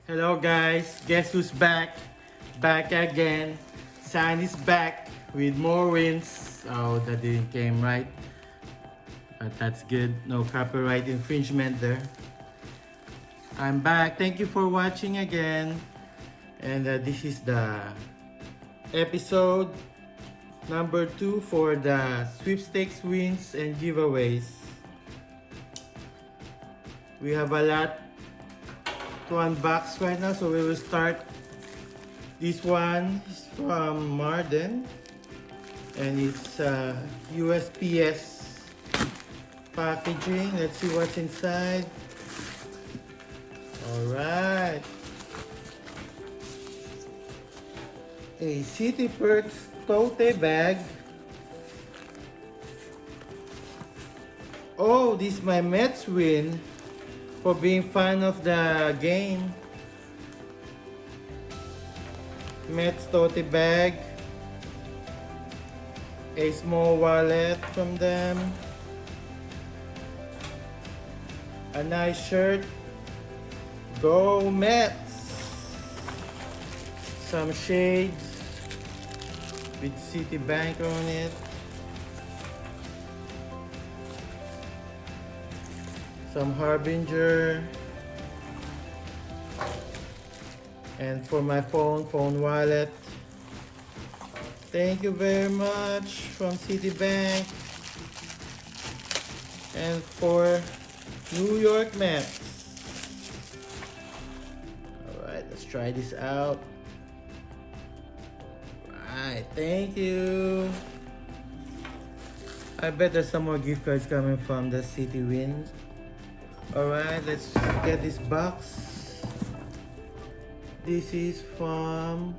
Hello guys, guess who's back? Back again. San is back with more wins. Oh, that didn't came right. But that's good. No copyright infringement there. I'm back. Thank you for watching again. And this is the episode number 2 for the sweepstakes wins and giveaways. We have a lot to unbox right now, so we will start. This one is from Marden and it's USPS packaging. Let's see what's inside. All right, a City Perks tote bag. Oh, this is my Mets win for being fan of the game. Mets tote bag, a small wallet from them, a nice shirt, go Mets, some shades with Citibank on it, some Harbinger, and for my phone wallet. Thank you very much from Citibank. And for New York Mets. Alright, let's try this out. Alright, thank you. I bet there's some more gift cards coming from the City win. Alright, let's get this box. This is from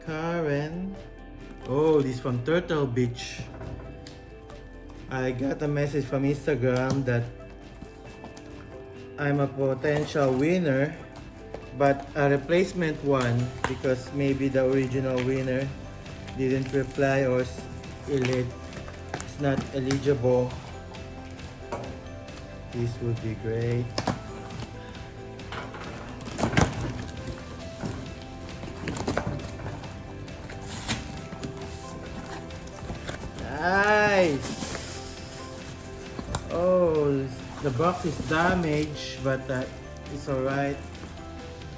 Karen. Oh, this is from Turtle Beach. I got a message from Instagram that I'm a potential winner, but a replacement one because maybe the original winner didn't reply or it's not eligible. This would be great. Nice. Oh, the box is damaged, but it's alright.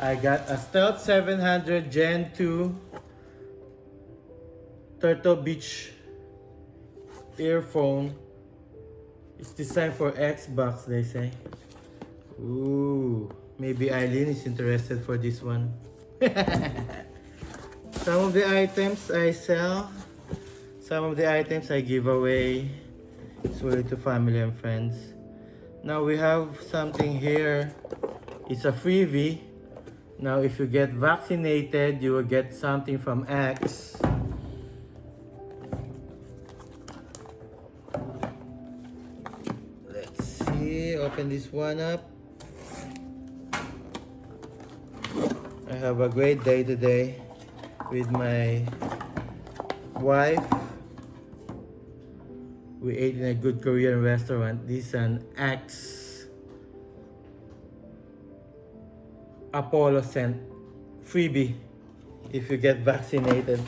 I got a Stealth 700 Gen 2 Turtle Beach earphone. It's designed for Xbox, they say. Ooh, maybe Eileen is interested for this one. Some of the items I sell. Some of the items I give away. It's really to family and friends. Now we have something here. It's a freebie. Now if you get vaccinated, you will get something from X. Let's see, open this one up. I have a great day today with my wife. We ate in a good Korean restaurant. This is an X Apollo sent freebie if you get vaccinated.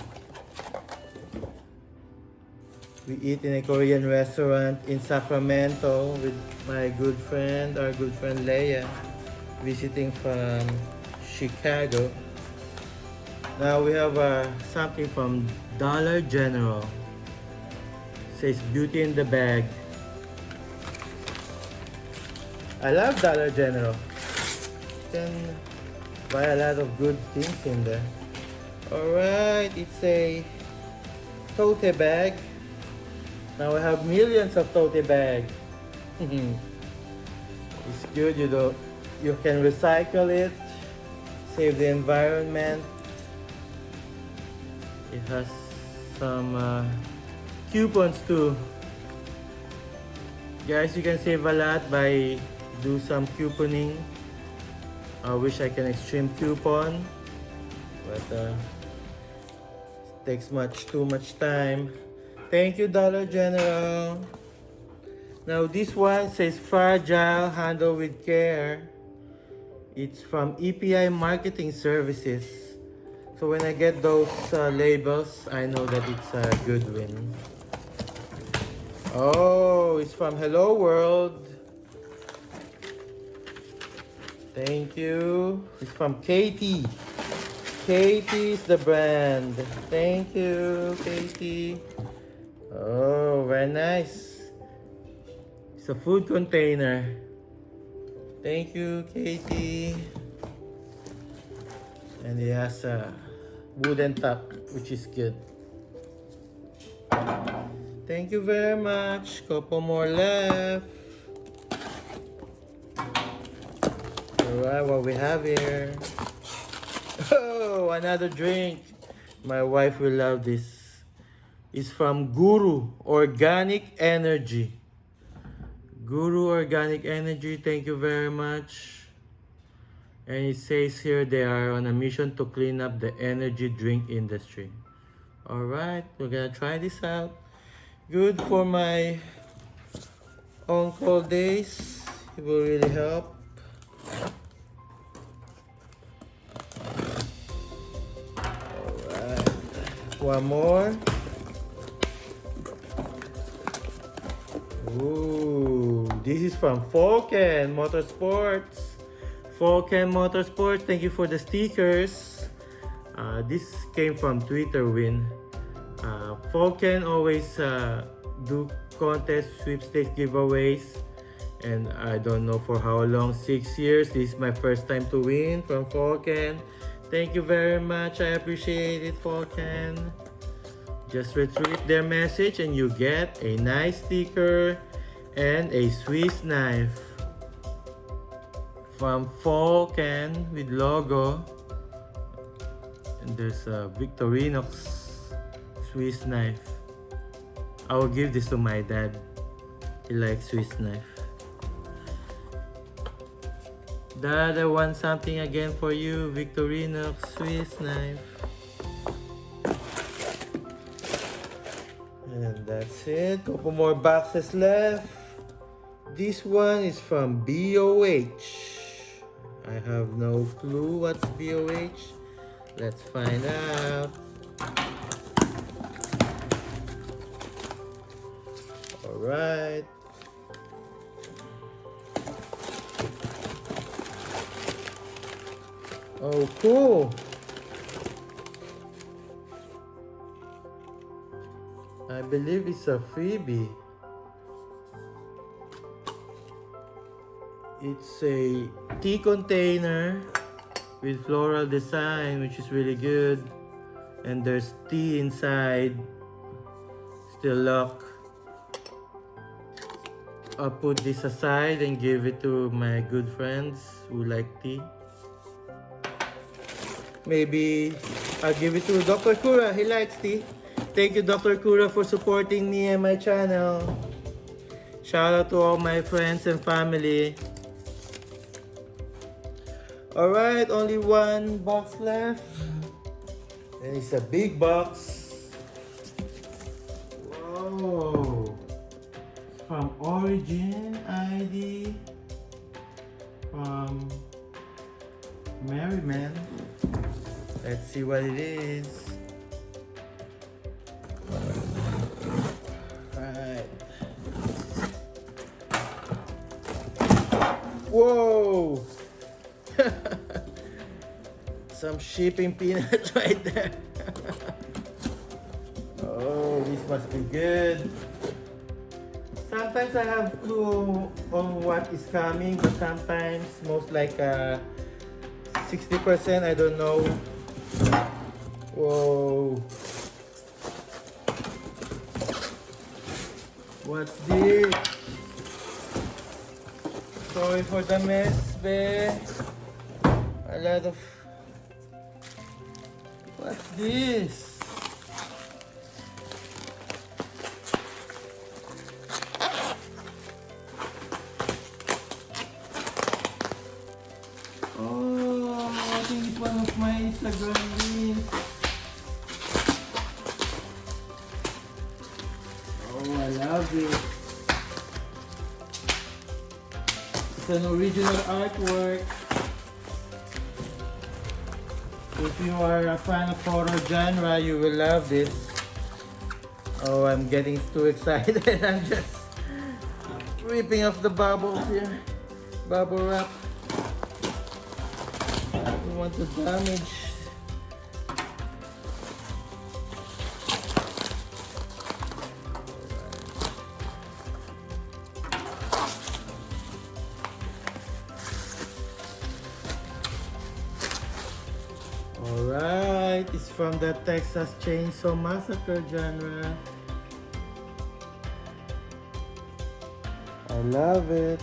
We eat in a Korean restaurant in Sacramento with my good friend, our good friend Leia, visiting from Chicago. Now we have something from Dollar General. Says beauty in the bag. I love Dollar General. You can buy a lot of good things in there. Alright, it's a tote bag. Now I have millions of tote bags. It's good, you can recycle it, save the environment. It has some coupons too. Guys, you can save a lot by do some couponing. I wish I can extreme coupon, but it takes too much time. Thank you, Dollar General. Now this one says fragile, handle with care. It's from EPI Marketing Services. So when I get those labels, I know that it's a good win. Oh, it's from Hello World. Thank you. It's from Katie. Katie is the brand. Thank you, Katie. Oh, very nice. It's a food container. Thank you, Katie. And it has a wooden top, which is good. Thank you very much. Couple more left. Alright, what we have here. Oh, another drink. My wife will love this. It's from Guru Organic Energy. Guru Organic Energy, thank you very much. And it says here they are on a mission to clean up the energy drink industry. Alright, we're gonna try this out. Good for my on-call days. It will really help. Alright, one more. Ooh, this is from Falken Motorsports. Falken Motorsports, thank you for the stickers. This came from Twitter win. Falken always do contests, sweepstakes, giveaways, and I don't know for how long, 6 years. This is my first time to win from Falken. Thank you very much. I appreciate it, Falken. Just retweet their message and you get a nice sticker and a Swiss knife from Falken with logo. And there's a Victorinox Swiss knife. I will give this to my dad. He likes Swiss knife. Dad, I want something again for you. Victorinox Swiss knife. And that's it. Couple more boxes left. This one is from BOH. I have no clue what's BOH. Let's find out. Alright. Oh, cool. I believe it's a freebie. It's a tea container with floral design, which is really good. And there's tea inside, still locked. I'll put this aside and give it to my good friends who like tea. Maybe I'll give it to Dr. Kura, he likes tea. Thank you, Dr. Kura, for supporting me and my channel. Shout out to all my friends and family. Alright, only one box left. And it's a big box. Whoa. It's from Origin ID. From Merryman. Let's see what it is. Alright. Whoa! Some shipping peanuts right there. Oh, this must be good. Sometimes I have clue on what is coming, but sometimes, most like 60%, I don't know. Whoa. What's this? Sorry for the mess, babe. A lot of... What's this? Oh, I think it's one of my Instagram reels. Oh, I love it. It's an original artwork. If you are a fan of horror genre, you will love this. Oh, I'm getting too excited. I'm just ripping off the bubbles here. Bubble wrap. I don't want to damage. Alright, it's from the Texas Chainsaw Massacre genre. I love it.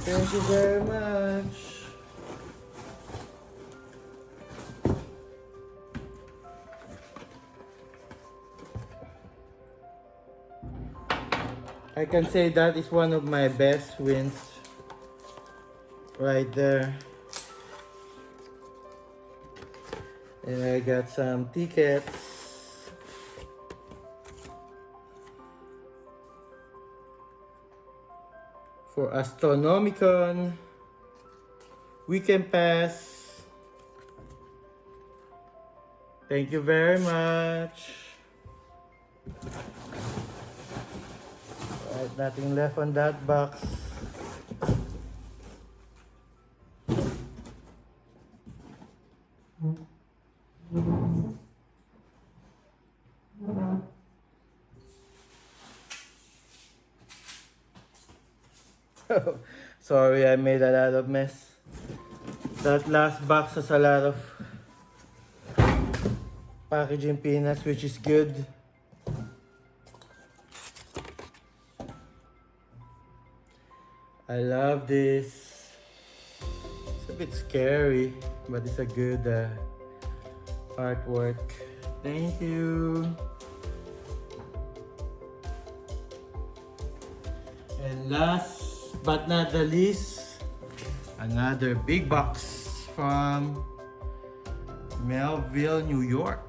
Thank you very much. I can say that is one of my best wins right there. And I got some tickets for Astronomicon Weekend Pass. Thank you very much. Alright, nothing left on that box. Sorry, I made a lot of mess. That last box has a lot of packaging peanuts, which is good. I love this. It's a bit scary, but it's a good artwork. Thank you. And last but not the least, another big box from Melville, New York.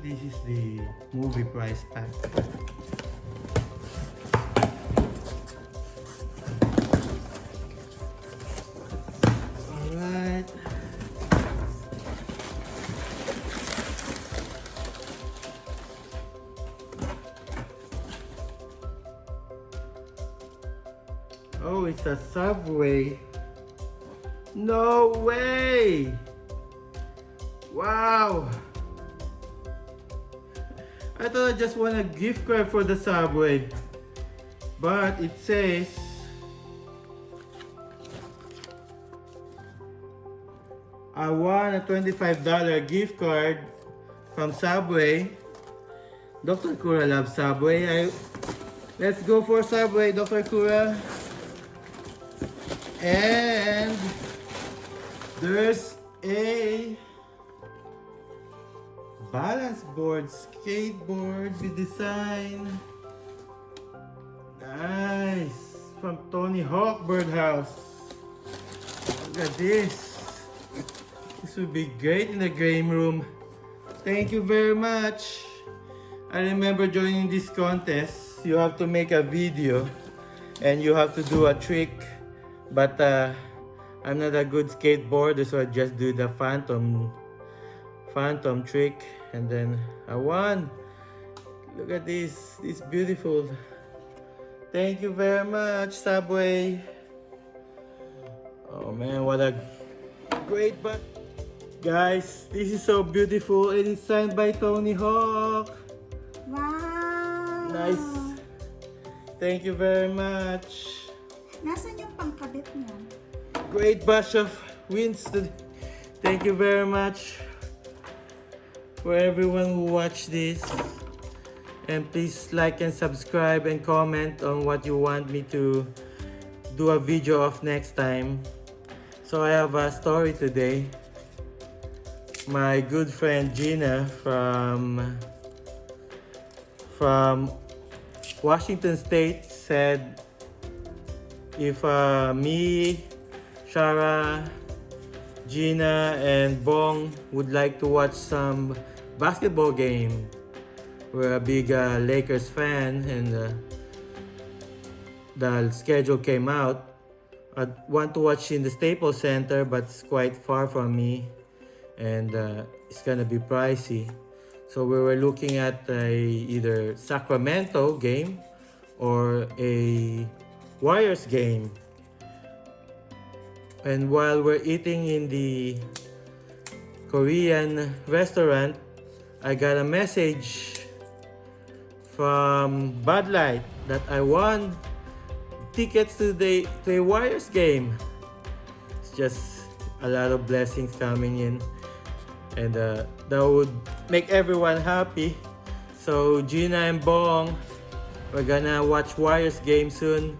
This is the movie price pack. Alright. Oh, it's a Subway. No way! Wow! I thought I just won a gift card for the Subway, but it says I won a $25 gift card from Subway. Dr. Kura loves Subway. Let's go for Subway, Dr. Kura. And there's a balance board, skateboard with design. Nice. From Tony Hawk Birdhouse. Look at this. This would be great in the game room. Thank you very much. I remember joining this contest. You have to make a video and you have to do a trick. But I'm not a good skateboarder, so I just do the phantom trick, and then I won. Look at this. It's beautiful. Thank you very much, Subway. Oh man, what a great box. Guys, this is so beautiful. It is signed by Tony Hawk. Wow! Nice. Thank you very much. Nasaan yung pangkabit niya? Great batch of wins today. Thank you very much for everyone who watched this. And please like and subscribe and comment on what you want me to do a video of next time. So I have a story today. My good friend Gina from Washington State said if me, Shara, Gina, and Bong would like to watch some basketball game we're a big Lakers fan, and the schedule came out. I want to watch in the Staples Center, but it's quite far from me, and it's gonna be pricey. So we were looking at either Sacramento game or a Warriors game. And while we're eating in the Korean restaurant, I got a message from Bud Light that I won tickets to a Warriors game. It's just a lot of blessings coming in, and that would make everyone happy. So Gina and Bong, we're gonna watch Warriors game soon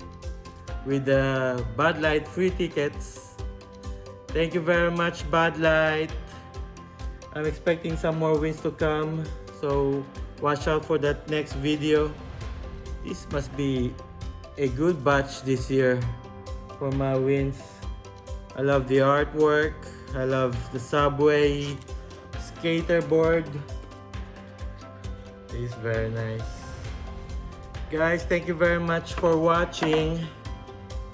with the Bud Light free tickets. Thank you very much, Bud Light. I'm expecting some more wins to come, so watch out for that next video. This must be a good batch this year for my wins. I love the artwork. I love the Subway Skateboard. It's very nice. Guys, thank you very much for watching,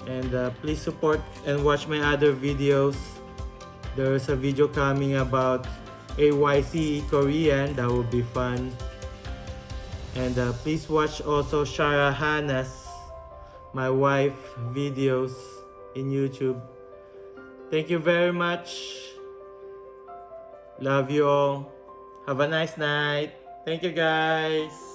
and please support and watch my other videos. There's a video coming about AYC Korean, that will be fun. And please watch also Shara Hana's, my wife, videos in YouTube. Thank you very much. Love you all. Have a nice night. Thank you, guys.